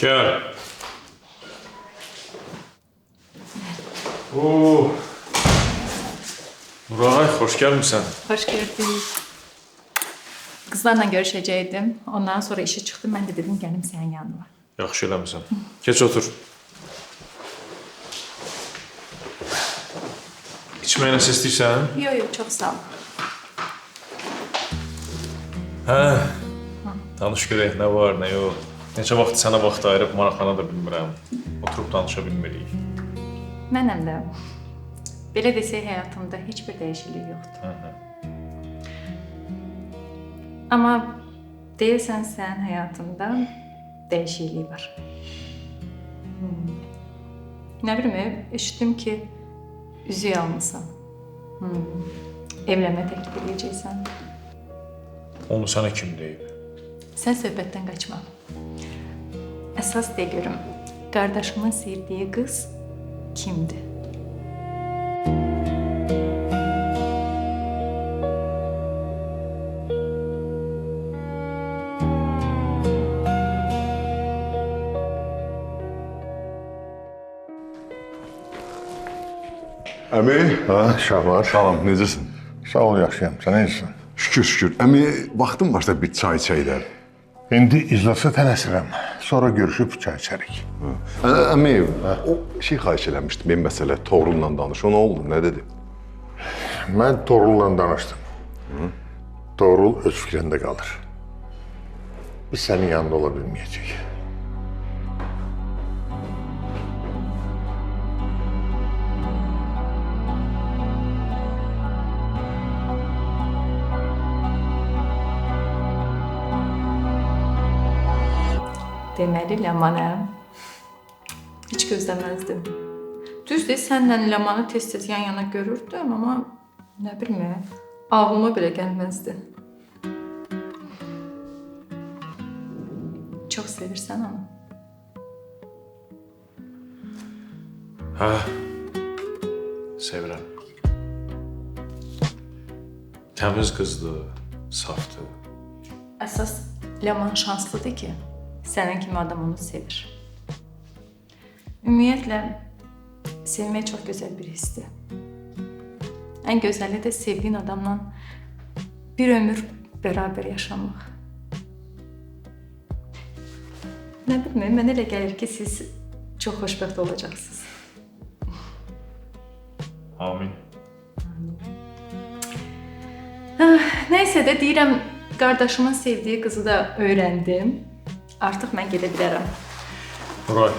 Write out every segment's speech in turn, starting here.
Gel. Oo. Nuray, hoş gelmişsin. Hoş geldin. Kızlarla görüşecektim. Ondan sonra işe çıktım. Ben de dedim gelim senin yanına. Yaxşı eləmisən. Geç otur. İçməyə nəsə istəyirsən? Yok yok çok sağ ol. Hə. Danış görək, nə var, nə yox. Neçə vaxt sənə vaxt ayırıb maraqlana da bilmirəm. Oturub danışa bilmirik. Mənim də belə desək həyatımda heç bir dəyişiklik yoxdur. Amma deyirsən sənin həyatında dəyişiklik var. Nə bilim, eşitdim ki, üzük almısan. Evlənmə təklif edəcəksən. Onu sənə kim deyib? Sən söhbətdən qaçma. Əsas de görüm, qardaşımın sevdiyi qız kimdir? Əmi, Şahmar. salam, necəsin? Sağ ol, yaxşıyam. Sən necəsən? Şükür, şükür. Əmi, vaxtın varsa bir çay içəylər. İndi iclasa tələsirəm. Sonra görüşüb çay içərik. Əmi, o şey xahiş eləmişdim, bir məsələ, Toğrul'la danış. O nə oldu, nə dedi? Mən Toğrul'la danışdım. Toğrul öz fikrində qalır. Biz sənin yanında ola bilməyəcək. Deməli, Ləmanə. Heç gözləməzdim. Düzdür, sənlə Ləmanı tez-tez yan-yana görürdüm, amma nə bilmə, ağlıma belə gəlməzdi. Çox sevirsən onu. Hə. Sevirəm. Təmiz qızdır, safdır. Əsas Ləman şanslıdır ki, sənin kimi adam onu sevir. Ümumiyyətlə, sevmək çox gözəl bir hissdir. Ən gözəli də sevdiyin adamla bir ömür bərabər yaşamaq. Nə bilməm, mənə elə gəlir ki, siz çox xoşbəxt olacaqsınız. Amin. Nəysə də deyirəm, qardaşımın sevdiyi qızı da öyrəndim. Artıq mən gedə bilərəm. Nuray.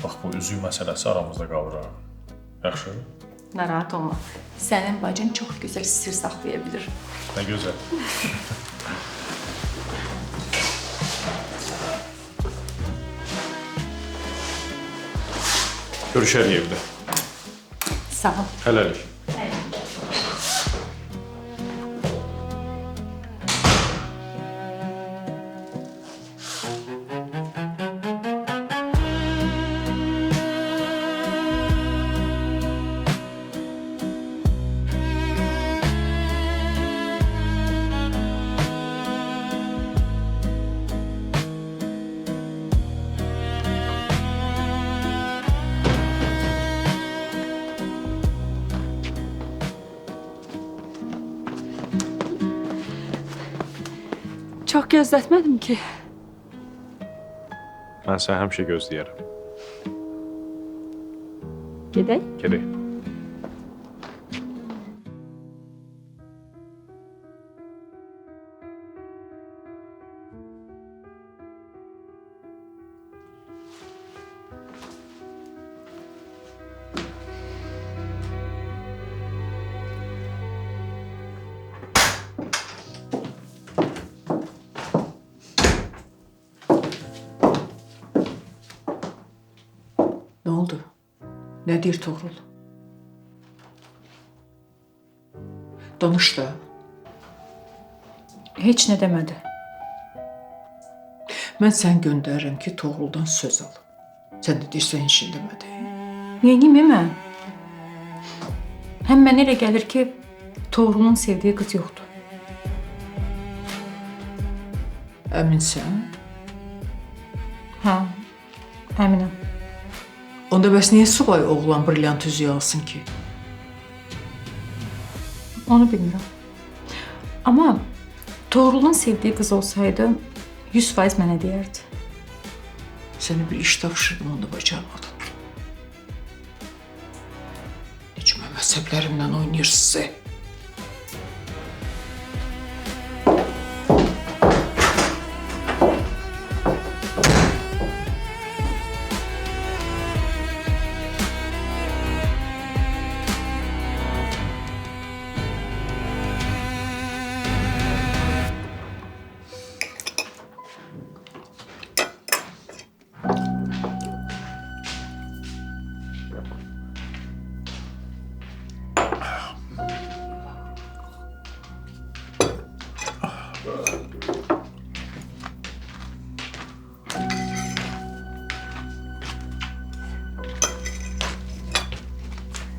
Bax, bu üzük məsələsi aramızda qalır ha. Yaxşı? Narahat olma. Sənin bacın çox gözəl sir saxlaya bilir. Nə gözəl. Görüşərik evdə. Sağ ol. Hələlik. Çox gözlətmədim ki. Mən səni həmişə gözləyərəm. Gedək. Gedək. Ne oldu? Ne deyir Toğrul? Danış da. Heç nə demədi. Mən sən göndərirəm ki, Toğruldan söz al. Sən də deyirsən heç nə demədi. Neynim mən? Həm mənə elə gəlir ki, Toğrulun sevdiyi qız yoxdur. Əminsən? Hə, əminəm. Onda bəs niyə subay oğlan brilliant üzüyü alsın ki? Onu bilmirəm. Amma Toğrulun sevdiyi qız olsaydı 100% mənə deyərdi. Sənə bir iş tapşırdım, onu da bacarmadın. Heç mən məhzəblərimlə oynayırsınız.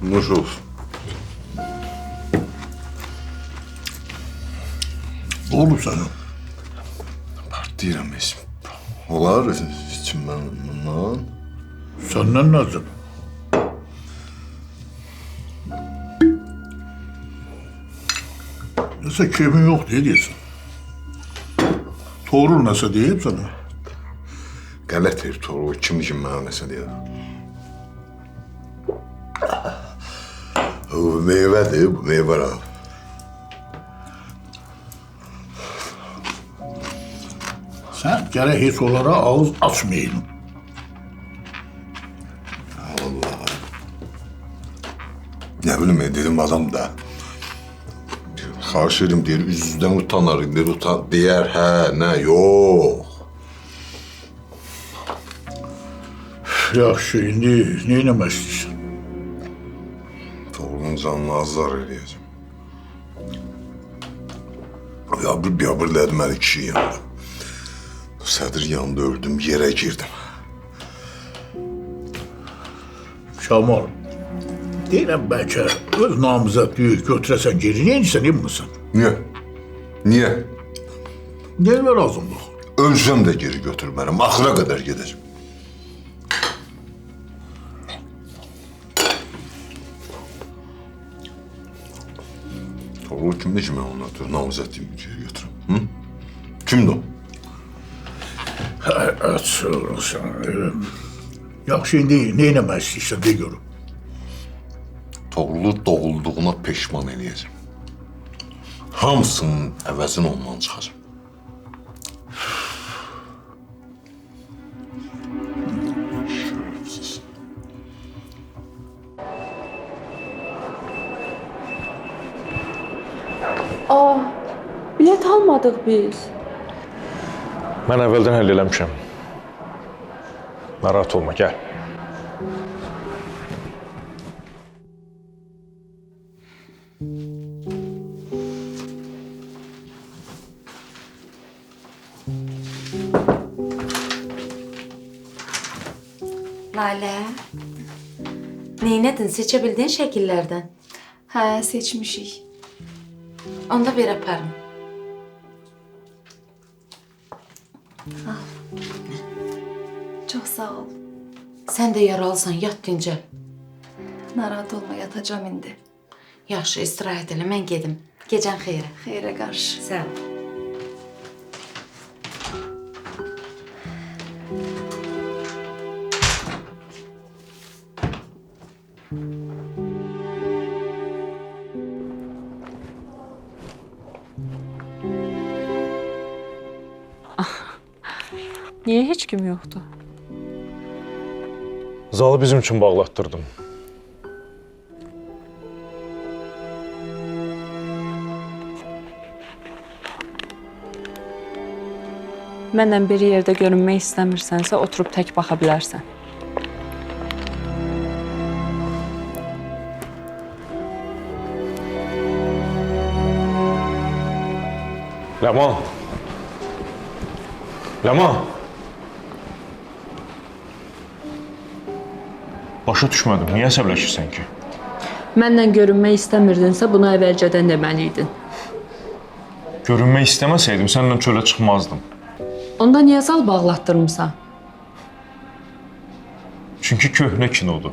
Nuş olsun. Ne oldu sana? Deyirəm heç. Olar içimdən bundan. Senden nazım. Neyse kemiği yok diye diyorsun. Toğrul nasıl diyeyim sana? Qələt herif Toğrul kimdir ki mənə nəsə deyir. O meyvədir, bu meyvə abi. Sen gerek hiç onlara ağız açmayın. Nə bilim, dedim adam da. Xahiş edim, deyir, üzüzdən utanar, deyər, hə, nə, yox. Yaxşı, indi neyləmək istəyirsən? Toğrulun canını azlar eləyəcəm. Yabır elədim kişi yanında. Sədr yanında öldüm, yerə girdim. Şamal, deyirəm bəlkə öz namizədliyi götürəsən geri, niyə insən immisən? Niyə? Gəlmə lazımlıq. Ölsəm də geri götürmərəm, axıra qədər gedəcəm. Toğrul kimdir ki, mən onu ötürü namizədliyimi geri götürəm? Kimdir o? Yaxşı, indi neyləmək istəyirsən, de görüm. Toğrulu doğulduğuna peşman eləyəcəm. Hamısının əvəzini ondan çıxacam. Bilet almadıq biz. Mən əvvəldən həll eləmişəm. Narahat olma, gəl. Lalə, neynədin? Seçə bildiyin şəkillərdən? Hə, seçmişik. Onda ver aparım. Çox sağ ol. Sən də yaralısan, yat dincəl. Narahat olma, yatacağam indi. Yaxşı, istirahət elə, mən gedim. Gecən xeyrə. Xeyrə qarşı. Sağ ol. Niyə heç kim yoxdur? Zalı bizim üçün bağlatdırdım. Mənlə bir yerdə görünmək istəmirsənsə, oturub tək baxa bilərsən. Ləman! Ləman! Başa düşmədim, niyə əsəbləşirsən ki? Mənlə görünmək istəmirdinsə, bunu əvvəlcədən deməliydin. Görünmək istəməsəydim, səninlə çölə çıxmazdım. Onda niyə zal bağlatdırmısan? Çünki köhnə kinodur.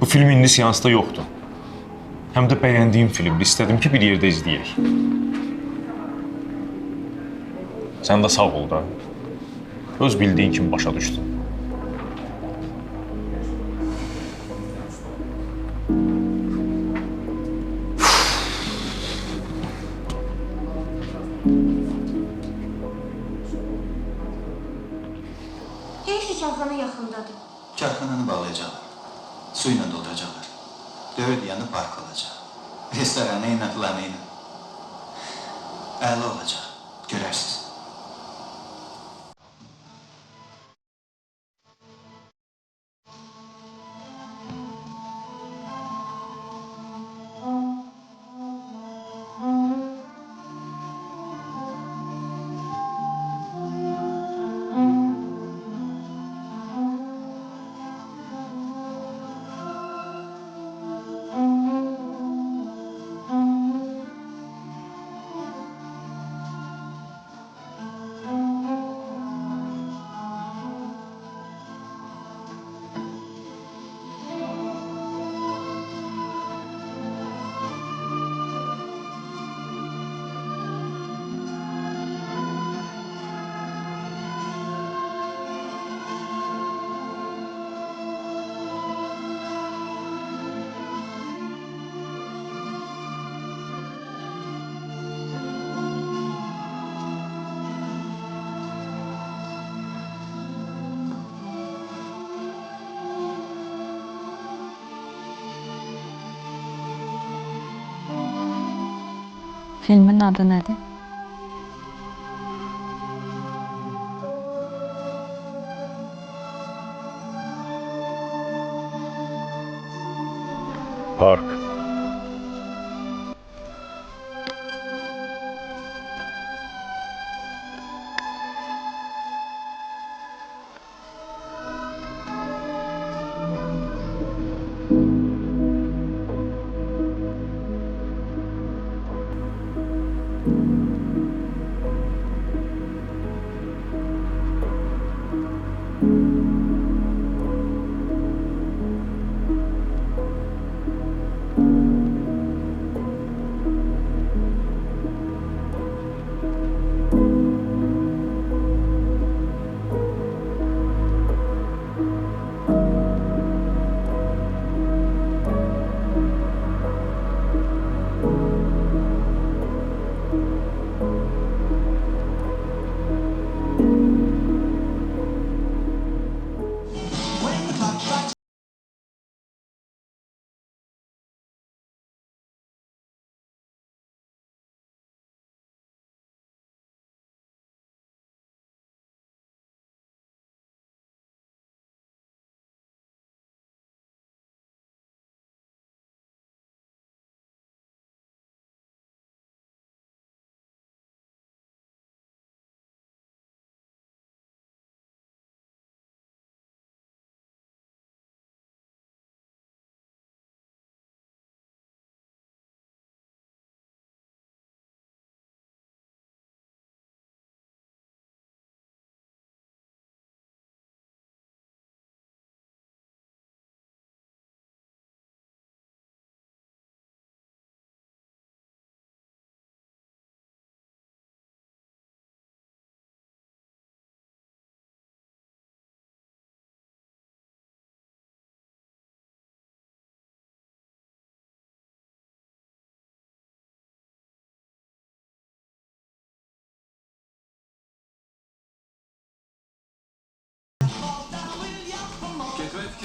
Bu film indi seansda yoxdur. Həm də bəyəndiyim filmdir. İstədim ki, bir yerdə izləyək. Sən də sağ ol da. Öz bildiyin kimi başa düşdün. Heyf ki, karxana yaxındadır. Karxananı bağlayacaqlar. Suyla dolduracaqlar. Dörd yanı park olacaq. Restoranı ilə, planı ilə. Əla olacaq. Görərsiniz. Filmin adı nədir? Park.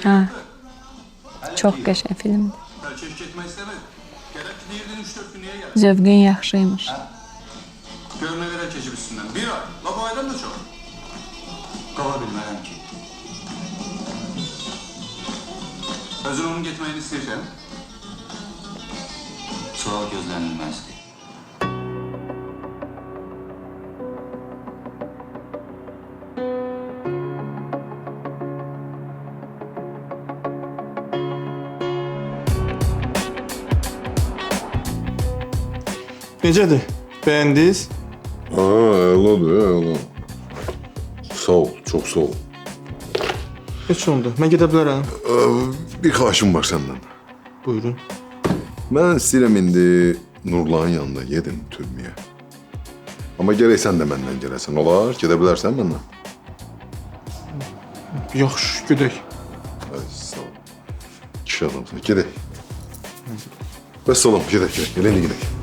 Ha. Çox qəşəng filmdir. Zövqün yaxşıymış. Gör nə qədər keçib üstündən. Bir ay. La bu aydan da çox. Qala bilmərəm ki. Özün onun getməyini istəyirsən? Sual gözlənilməzdir. Necədir? Bəyəndiniz? Ha, əladır, əla. Sağ ol, çox sağ ol. Heç olmadı. Mən gedə bilərəm. Bir xahişim var səndən. Buyurun. Mən istəyirəm indi Nurlanın yanına gedin türməyə. Amma gərək sən də məndən gələsən. Olar? Gedə bilərsən məndən? Yaxşı, gedək. Ay, sağ ol. Kişi adamsın. Gedək. Bəs salam, gedək. Elə indi gedək.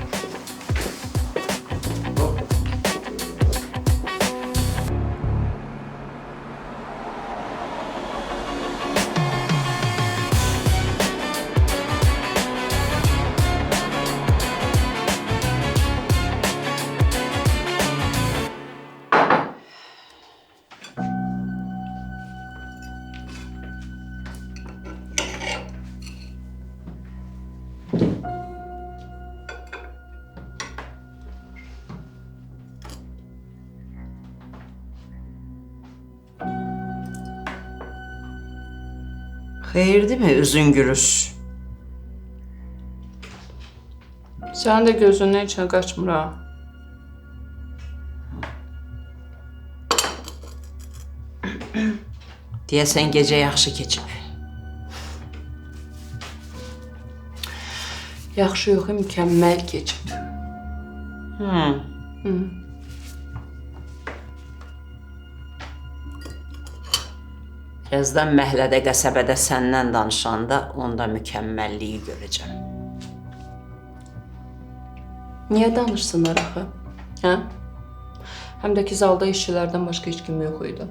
Xeyirdir mi üzün gülüş? Sənin də gözündən içə qaçmır ha. Deyəsən gecə yaxşı keçib. Yaxşı yox, mükəmməl keçib. Birazdan məhlədə qəsəbədə səndən danışanda onda mükəmməlliyi görəcəm. Niyə danışsınlar axı? Hə? Həm də ki, zalda işçilərdən başqa heç kim yox idi.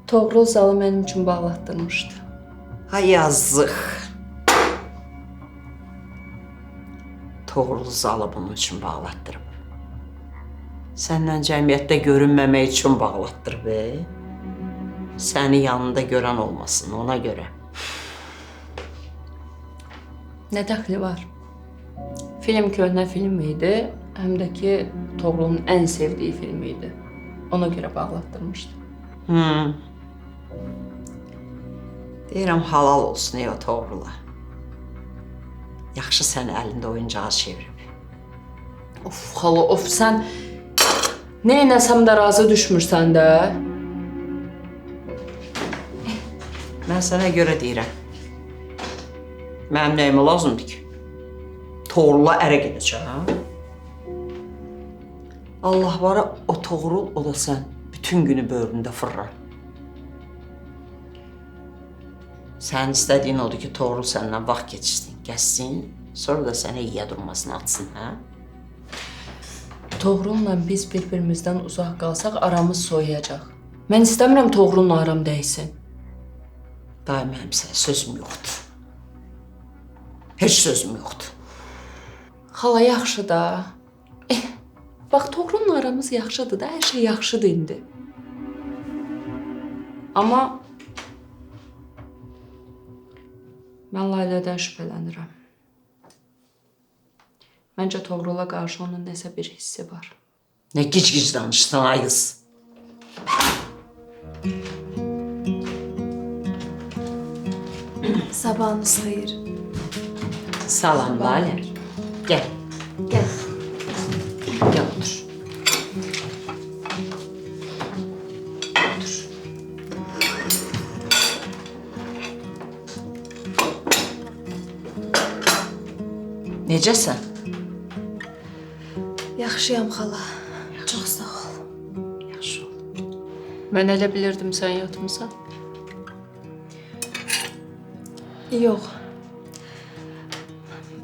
Toğrul zalı mənim üçün bağlatdırmışdı. Ha yazıq. Toğrul zalı bunun üçün bağlatdırıb. Səndən cəmiyyətdə görünməmək üçün bağlatdırıb. Səni yanında görən olmasın, ona görə. Nə dəxli var? Film köhnə film idi, həm də ki, Toğrulun ən sevdiyi film idi. Ona görə bağlatdırmışdı. Deyirəm, halal olsun o Toğrula. Yaxşı səni əlində oyuncağa çevirib. Of, xala, of, sən nə eləsəm də razı düşmürsən də? Mən sənə görə deyirəm. Mənim nəyimə lazımdır ki? Toğrula ərə gedəcəm. Allah vara o Toğrul, o da sən. Bütün günü böğründə fırrar. Sənin istədiyin odur ki, Toğrul səndən vaxt keçirsin, gəzsin, sonra da sənə yiyə durmasını atsın, hə? Toğrul'la biz bir-birimizdən uzaq qalsaq aramız soyuyacaq. Mən istəmirəm Toğrul'la aram dəysin. Day, mənim sənə sözüm yoxdur. Heç sözüm yoxdur. Xala, yaxşı da. Bax, Toğrul'la aramız yaxşıdır da, hər şey yaxşıdır indi. Amma mən Laylədən şübhələnirəm. Məncə Toğrul'a qarşı onun nəsə bir hissi var. Nə gic-gic danışsan, ayız. Sabahınız xeyir. Salam, Laylə. Gəl. Gəl. Gəl, otur. Otur. Necəsən? Yaxşıyam xala. Çox sağ ol. Yaxşı ol. Mən elə bilirdim sən yatmısan. Yox.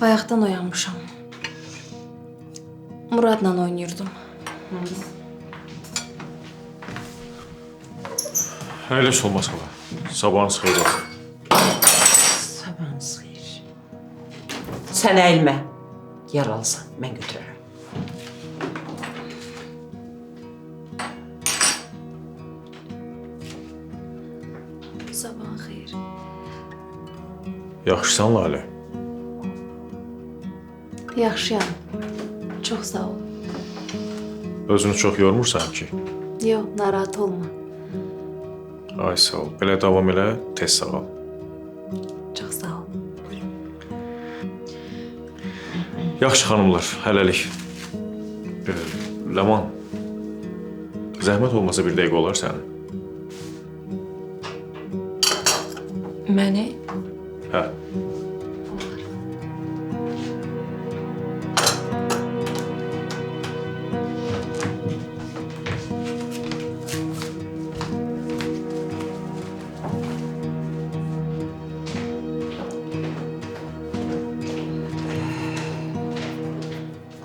Bayaqdan oyanmışam. Muradla oynayırdım. Əyləş olmaz hala. Sabahınız xeyir olsun. Sabahınız xeyir. Sən əyilmə. Yer alsan, mən götürərəm. Sabahın xeyir. Yaxşısan Lalə? Yaxşıyam. Çox sağ ol. Özünü çox yormursan ki? Yox, narahat olma. Ay sağ ol. Belə davam elə, tez sağal. Çox sağ ol. Yaxşı xanımlar, hələlik. Ləman, zəhmət olmasa bir dəqiqə olar sənin. Məni Hə.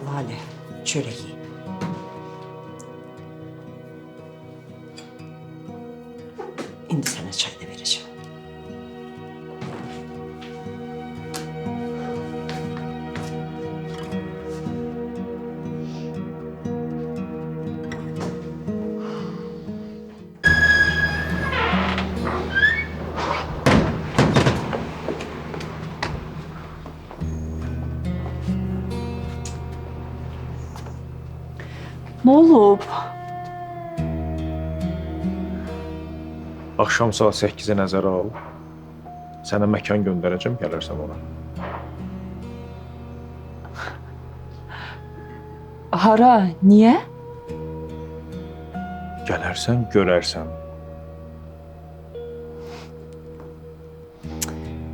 Lale, çörək ye. İndi sənə çay da verəcəm. nə olub? Axşam saat 8-ə nəzərə al. Sənə məkan göndərəcəm, gələrsən ora. Hara? Niyə? Gələrsən, görərsən.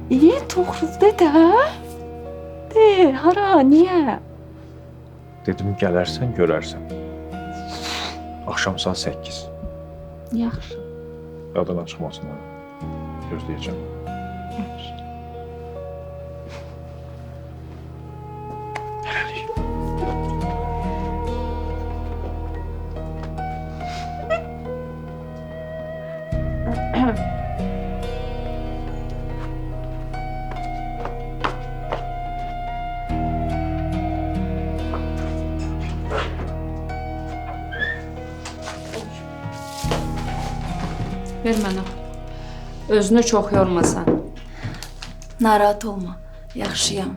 İyi, Toğrul de də. De, hara? Niyə? Dedim, gələrsən, görərsən. Axşam saat 8. Yaxşı. Yadından çıxmasın ha. Gözləyəcəm. Hələlik. Ver mənə. Özünü çox yormasan. Narahat olma. Yaxşıyam.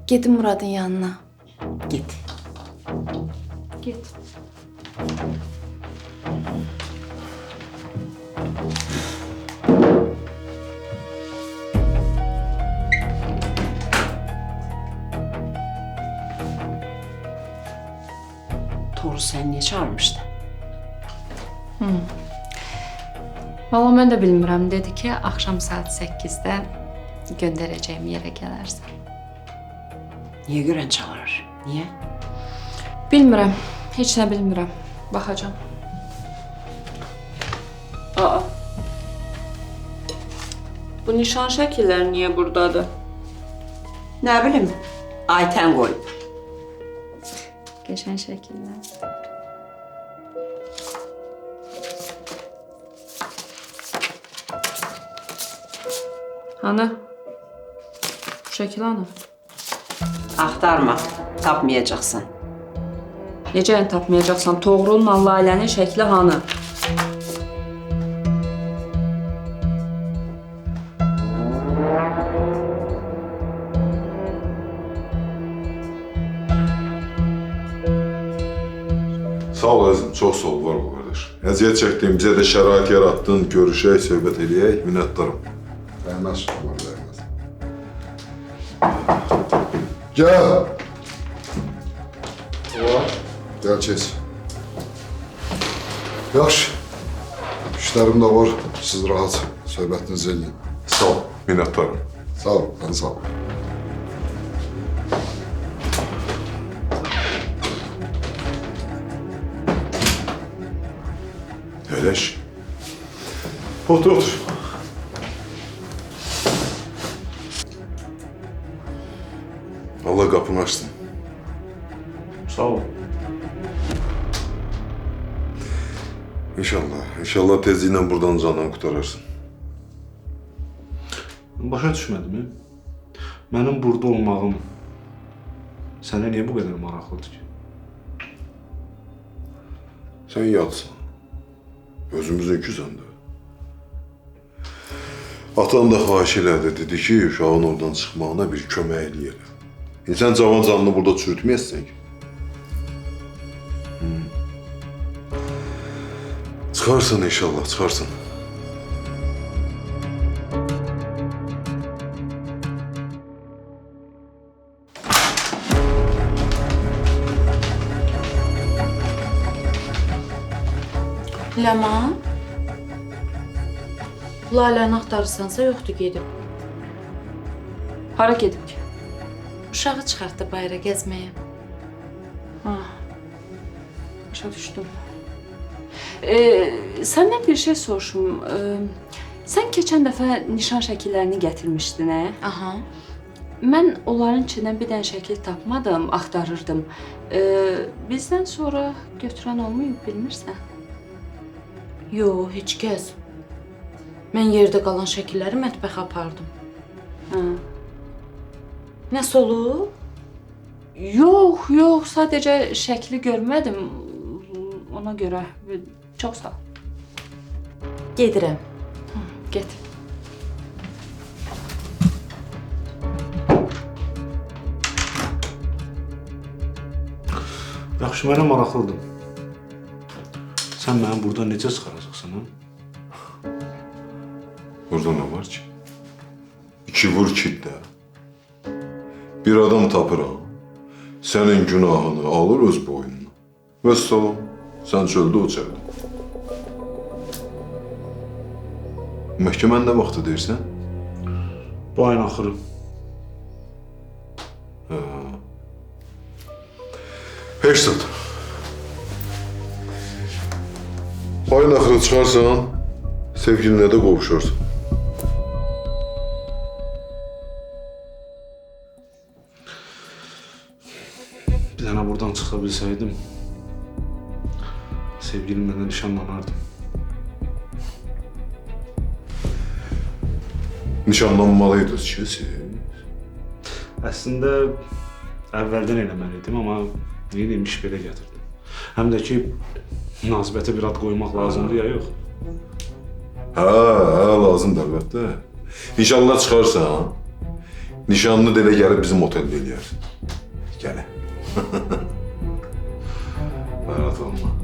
Gedim Muradın yanına. Git. Get. Toğrul səni niyə çağırmışdı? Valla mən də bilmirəm. Dedi ki, axşam saat 8-də göndərəcəyim yerə gələrsən. Niyə görən çağırır? Niyə? Bilmirəm. Heç nə bilmirəm. Baxacağam. Aa. Bu nişan şəkilləri niyə buradadır? Nə bilim, Aytən qoyub. Qəşəng şəkillər. Ana. Bu şəkil ana. Axtarma, tapmayacaqsan. Necə yəni tapmayacaqsan? Toğrul'la Lalənin şəkli hanı? Sağ ol əzizim, çox sağ ol, var ol qardaş. Əziyyət çəkdin, bizə də şərait yarattın, görüşək, söhbət eləyək, minnətdarım. Dəyməz, var dəyməz. Gəl. Gəl, keç. Yaxşı. İşlərim də var, siz rahat söhbətinizi eləyin. Sağ ol, minnətdarım. Sağ ol, sən sağ ol. Öleş. Otur, otur. Allah kapını açsın. Sağ ol. İnşallah, inşallah tezliğiyle buradan canını kurtararsın. Başa düşmədim. Mənim burada olmağım sənə niyə bu qədər maraqlıdır ki? Sen yatsan. Özümüzün küsən də. Atan da xahiş elədi, dedi ki, uşağın oradan çıxmağına bir kömək eləyələ. Sən cavan canını burada çürütməyəsən ki. Çıxarsın inşallah, çıxarsın. Ləman, Laləni axtarırsansa yoxdur gedib. Hara gedib ki? Uşağı çıxartdı bayıra gəzməyə. Ha. Başa düşdüm. Səndən bir şey soruşum. Sən keçən dəfə nişan şəkillərini gətirmişdin, hə? Aha. Mən onların içindən bir dənə şəkil tapmadım, axtarırdım. Bizdən sonra götürən olmayıb, bilmirsən? Yox, heç kəs. Mən yerdə qalan şəkilləri mətbəxə apardım. Hə. Nəsə olub? Yox, sadəcə şəkli görmədim. Ona görə çox sağ ol. Gedirəm. Get. Yaxşı, mənə maraqlıdır. Sən məni burada necə çıxaracaqsan, ha? Burada ne var ki? İki vur kildə. Bir adam tapıram. Senin günahını alır öz boynuna. Vəssalam. Sen çöldə, o çöldə. Məhkəmən nə vaxtı deyirsən? Bu ayın axırı. Heç zat. Ayın axırı çıxarsan, sevgilinə də qovuşarsan. Bir dənə buradan çıxa bilsəydim, sevgilimlə nişanlanardım. Nişanlanmalıydınız ki siz. Əslində əvvəldən eləməliydim, amma neyim iş belə gətirdim. Həm də ki, münasibətə bir ad qoymaq lazımdır ya yox. Hə, lazımdır əlbəttə. İnşallah çıxarsan, nişanlı da elə gəlib bizim oteldə eləyərsin. Gələ. Narahat olma.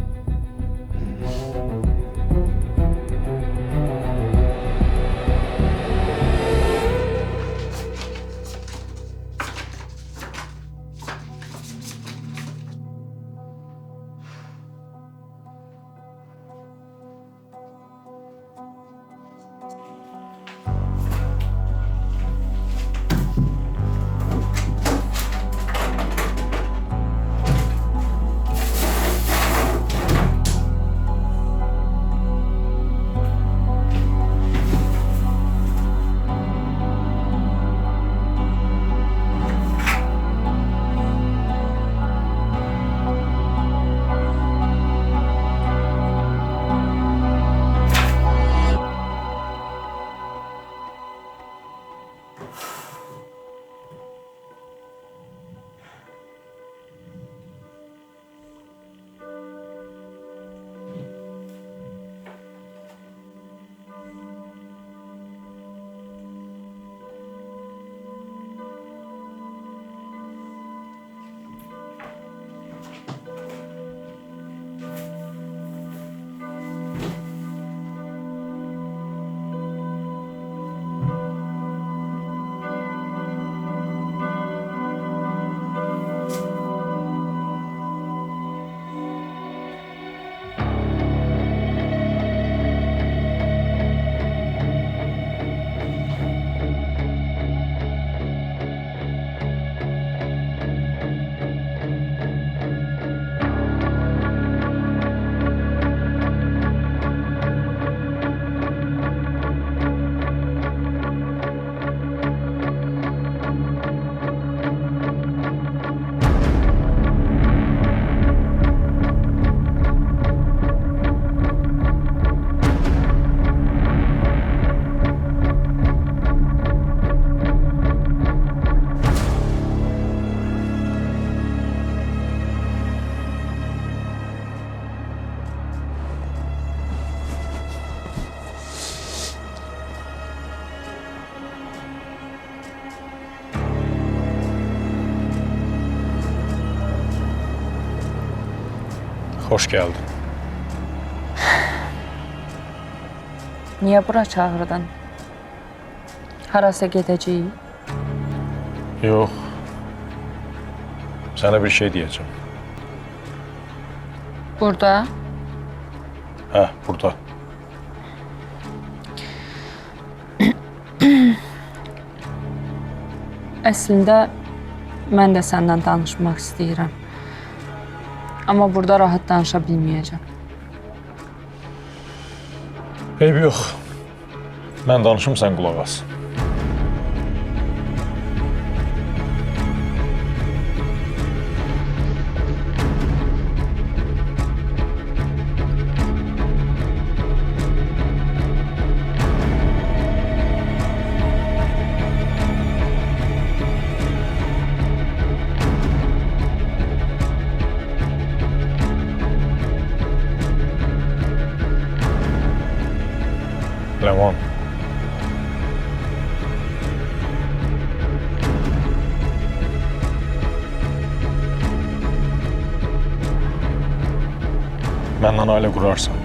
Xoş gəldin. Niyə bura çağırdın? Harasa gedəcəyik? Yox. Sənə bir şey deyəcəm. Burada? Hə, burada. Əslində mən də səndən danışmaq istəyirəm. Amma burada rahat danışa bilməyəcəm. Eybi yox. Mən danışım, sən qulaq as. Ləman. Məndən ailə qurarsan.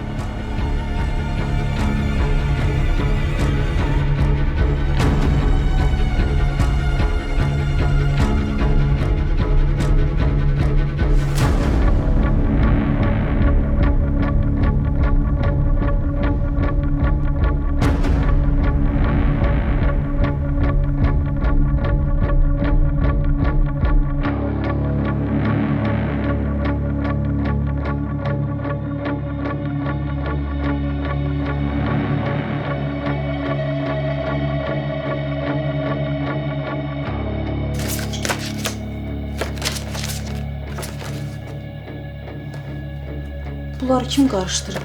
Bunları kim qarışdırıb?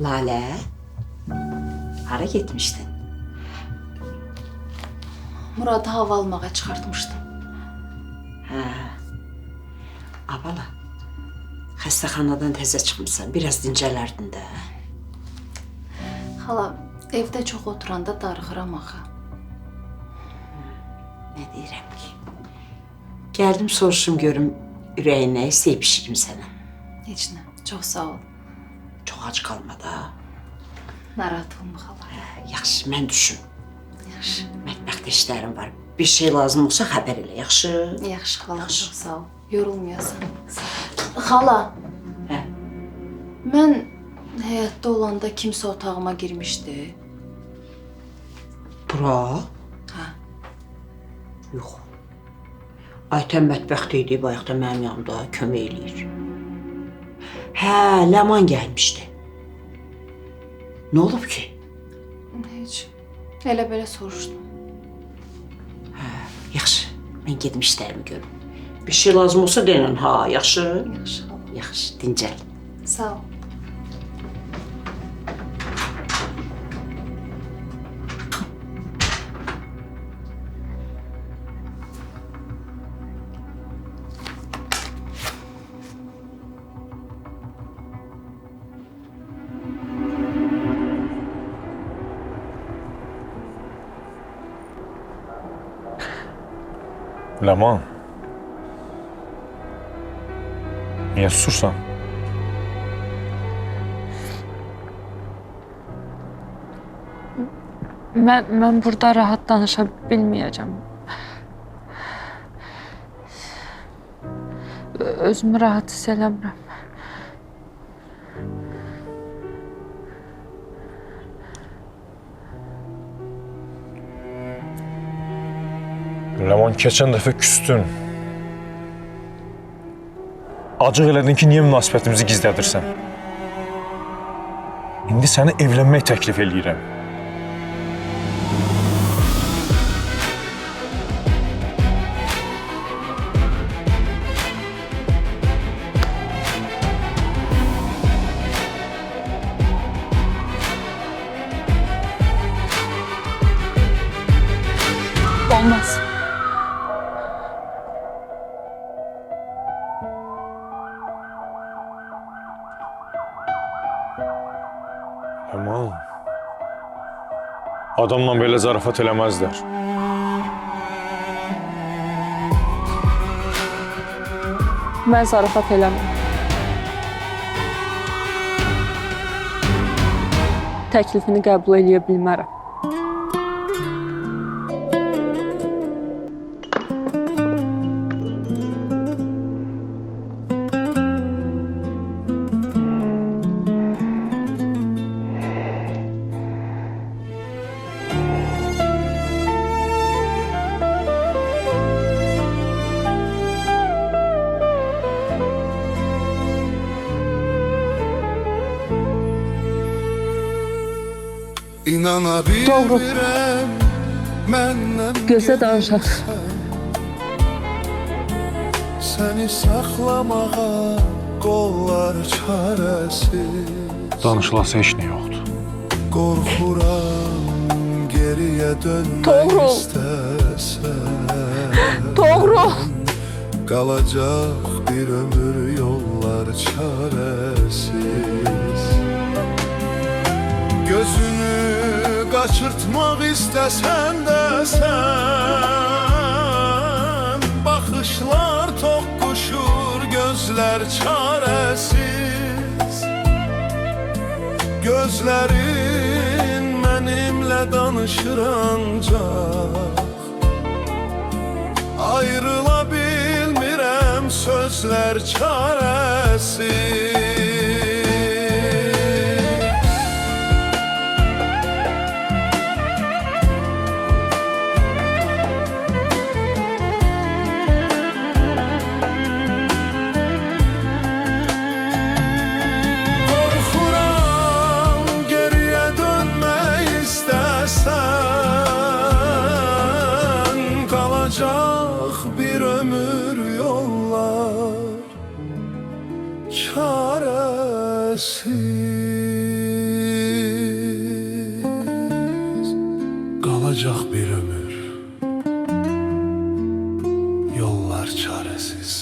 Lale, hara getmişdin? Murad'ı hava almağa çıxartmışdım. Abala, xəstəxanadan təzə çıxmısan, biraz dincələrdin də. Xala, evdə çox oturanda darıxıram axı. Nə deyirəm ki? Gəldim soruşum görüm, ürəyin nə istəyib pişirim sənə. Heç nə, çox sağ ol. Çox ac qalma da. Narahat olma xala. Yaxşı, mən düşüm. Yaxşı. Mətbəxdə işlərim var. Bir şey lazım olsa xəbər elə, yaxşı? Yaxşı xala, çox sağ ol. Yorulmayasan. Xala. Hə? Mən həyatda olanda kimsə otağıma girmişdi. Bura? Hə. Yox. Aytən mətbəxdə idi, bayaqda mənim yanımda kömək eləyir. Hə, Ləman gəlmişdi. Nə olub ki? Heç. Elə belə soruşdum. Yaxşı, mən gedim işlərimi görüm. Bir şey lazım olsa denən, ha, yaxşı? Yaxşı xala. Yaxşı, dincəl. Sağ ol. Ləman. Niyə susursan? Mən burada rahat danışa bilməyəcəm. Özümü rahat hiss eləmirəm. Ləman, keçən dəfə küstün. Acıq elədin ki, niyə münasibətimizi gizlədirsən? İndi səni evlənmək təklif eləyirəm. Olmaz. Ləman. Adamla belə zarafat eləməzlər. Mən zarafat eləmirəm. Təklifini qəbul edə bilmərəm. İnana Doğru. bilmirəm məndən Gözlə danışaq. Səni saxlamağa qollar çarəsiz Danışılası heç nə yoxdur. Qorxuram geriyə dönmək Doğru. istəsən Doğru. Qalacaq bir ömür yollar çarəsiz Gözünü qaçırtmaq istəsən də sən Baxışlar toqquşur, gözlər çarəsiz Gözlərin mənimlə danışır ancaq Ayrıla bilmirəm sözlər çarəsiz Qorxuram geriyə dönmək istəsən Qalacaq bir ömür yollar çarəsiz Qalacaq bir ömür yollar çarəsiz